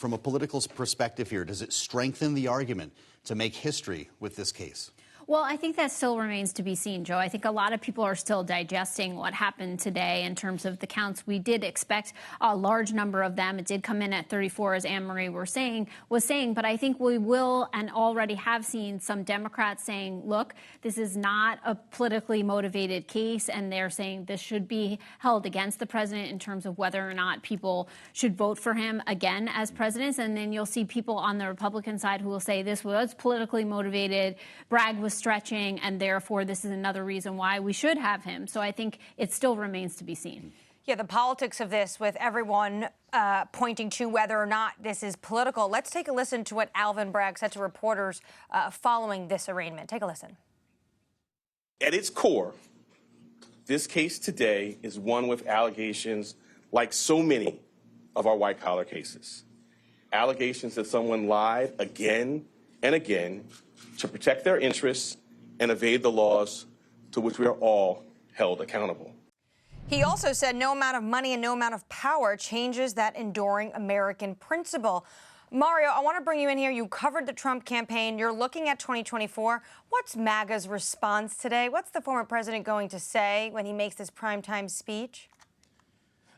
From a political perspective here, does it strengthen the argument to make history with this case? Well, I think that still remains to be seen, Joe. I think a lot of people are still digesting what happened today in terms of the counts. We did expect a large number of them. It did come in at 34, as Anne-Marie was saying, but I think we will and already have seen some Democrats saying, look, this is not a politically motivated case, and they're saying this should be held against the president in terms of whether or not people should vote for him again as president. And then you'll see people on the Republican side who will say this was politically motivated, Bragg was stretching, and therefore this is another reason why we should have him. So I think it still remains to be seen. Yeah, the politics of this, with everyone pointing to whether or not this is political. Let's take a listen to what Alvin Bragg said to reporters following this arraignment. Take a listen. At its core, this case today is one with allegations like so many of our white-collar cases. Allegations that someone lied again and again to protect their interests and evade the laws to which we are all held accountable. He also said no amount of money and no amount of power changes that enduring American principle. Mario, I want to bring you in here. You covered the Trump campaign. You're looking at 2024. What's MAGA's response today? What's the former president going to say when he makes this primetime speech?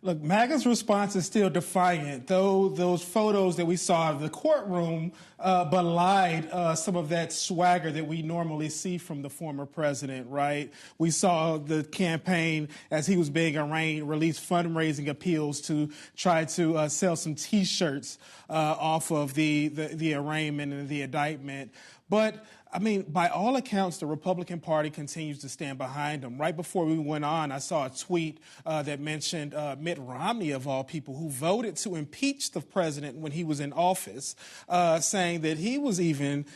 Look, MAGA's response is still defiant, though those photos that we saw of the courtroom belied some of that swagger that we normally see from the former president, right? We saw the campaign, as he was being arraigned, release fundraising appeals to try to sell some T-shirts off of the arraignment and the indictment. But I mean, by all accounts, the Republican Party continues to stand behind him. Right before we went on, I saw a tweet that mentioned Mitt Romney, of all people, who voted to impeach the president when he was in office, saying that he was even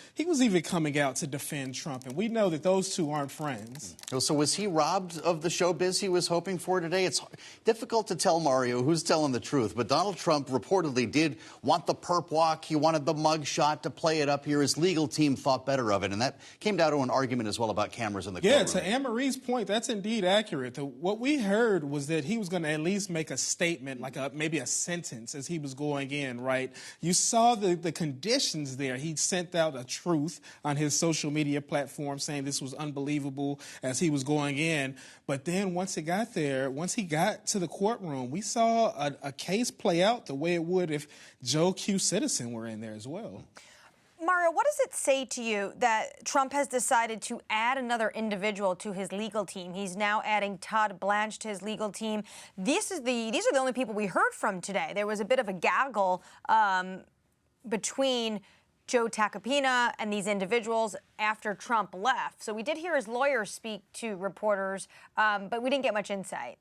coming out to defend Trump. And we know that those two aren't friends. So was he robbed of the showbiz he was hoping for today? It's difficult to tell, Mario, who's telling the truth. But Donald Trump reportedly did want the perp walk. He wanted the mug shot to play it up here. His legal team thought better of it. And that came down to an argument as well about cameras in the courtroom. Yeah, to Anne-Marie's point, that's indeed accurate. What we heard was that he was going to at least make a statement, like maybe a sentence as he was going in, right? You saw the conditions there. He sent out a truth on his social media platform saying this was unbelievable as he was going in. But then once he got to the courtroom, we saw a case play out the way it would if Joe Q. Citizen were in there as well. Mario, what does it say to you that Trump has decided to add another individual to his legal team? He's now adding Todd Blanche to his legal team. These are the only people we heard from today. There was a bit of a gaggle between Joe Tacopina and these individuals after Trump left. So we did hear his lawyer speak to reporters, but we didn't get much insight.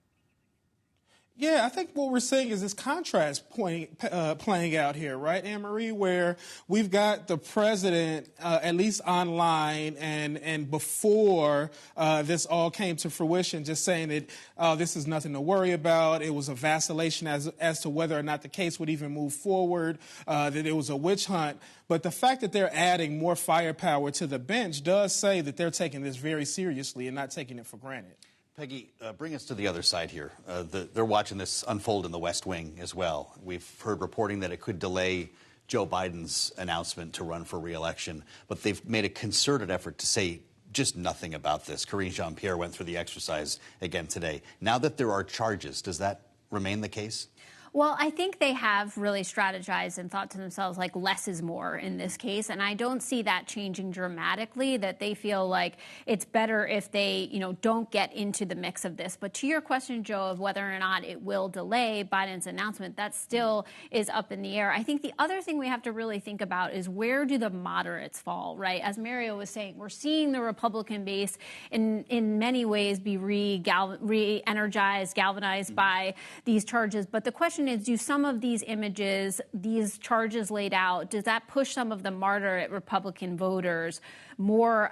Yeah, I think what we're seeing is this contrast playing out here, right, Anne-Marie, where we've got the president, at least online and before this all came to fruition, just saying that this is nothing to worry about. It was a vacillation as to whether or not the case would even move forward, that it was a witch hunt. But the fact that they're adding more firepower to the bench does say that they're taking this very seriously and not taking it for granted. Peggy, bring us to the other side here. They're watching this unfold in the West Wing as well. We've heard reporting that it could delay Joe Biden's announcement to run for re-election, but they've made a concerted effort to say just nothing about this. Karine Jean-Pierre went through the exercise again today. Now that there are charges, does that remain the case? Well, I think they have really strategized and thought to themselves, like, less is more in this case. And I don't see that changing dramatically, that they feel like it's better if they, don't get into the mix of this. But to your question, Joe, of whether or not it will delay Biden's announcement, that still is up in the air. I think the other thing we have to really think about is where do the moderates fall, right? As Mario was saying, we're seeing the Republican base in many ways be re-energized, galvanized by these charges. But the question is, do some of these images, these charges laid out, does that push some of the moderate Republican voters more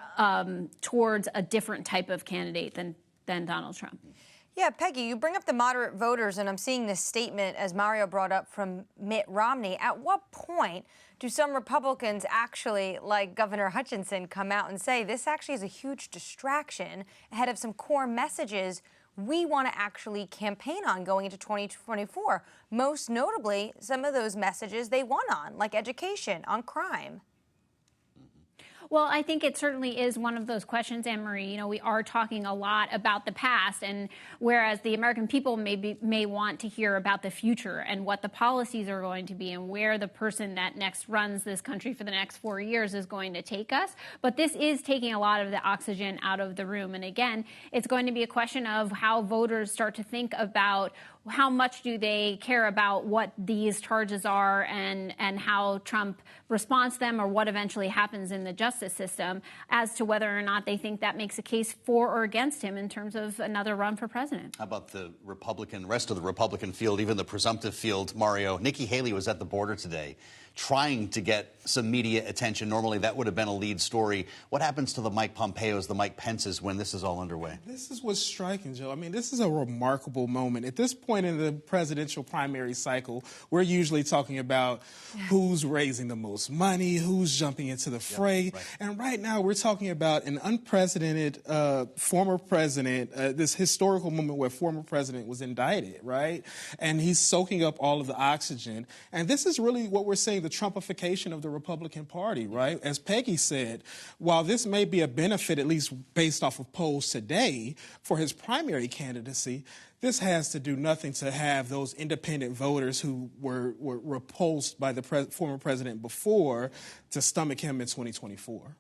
towards a different type of candidate than Donald Trump? Yeah, Peggy, you bring up the moderate voters, and I'm seeing this statement, as Mario brought up, from Mitt Romney. At what point do some Republicans actually, like Governor Hutchinson, come out and say this actually is a huge distraction ahead of some core messages we want to actually campaign on going into 2024. Most notably, some of those messages they won on, like education, on crime. Well, I think it certainly is one of those questions, Anne-Marie. You know, we are talking a lot about the past, and whereas the American people may want to hear about the future and what the policies are going to be and where the person that next runs this country for the next 4 years is going to take us. But this is taking a lot of the oxygen out of the room. And again, it's going to be a question of how voters start to think about how much do they care about what these charges are and how Trump responds to them, or what eventually happens in the justice system, as to whether or not they think that makes a case for or against him in terms of another run for president. How about the rest of the Republican field, even the presumptive field, Mario? Nikki Haley was at the border today trying to get some media attention. Normally that would have been a lead story. What happens to the Mike Pompeos, the Mike Pences when this is all underway? This is what's striking, Joe. I mean, this is a remarkable moment. At this point in the presidential primary cycle, we're usually talking about who's raising the most money, who's jumping into the fray. Yep, right. And right now we're talking about an unprecedented former president, this historical moment where a former president was indicted, right? And he's soaking up all of the oxygen. And this is really what we're saying, the Trumpification of the Republican Party, right? As Peggy said, while this may be a benefit, at least based off of polls today, for his primary candidacy, this has to do nothing to have those independent voters who were repulsed by the former president before to stomach him in 2024.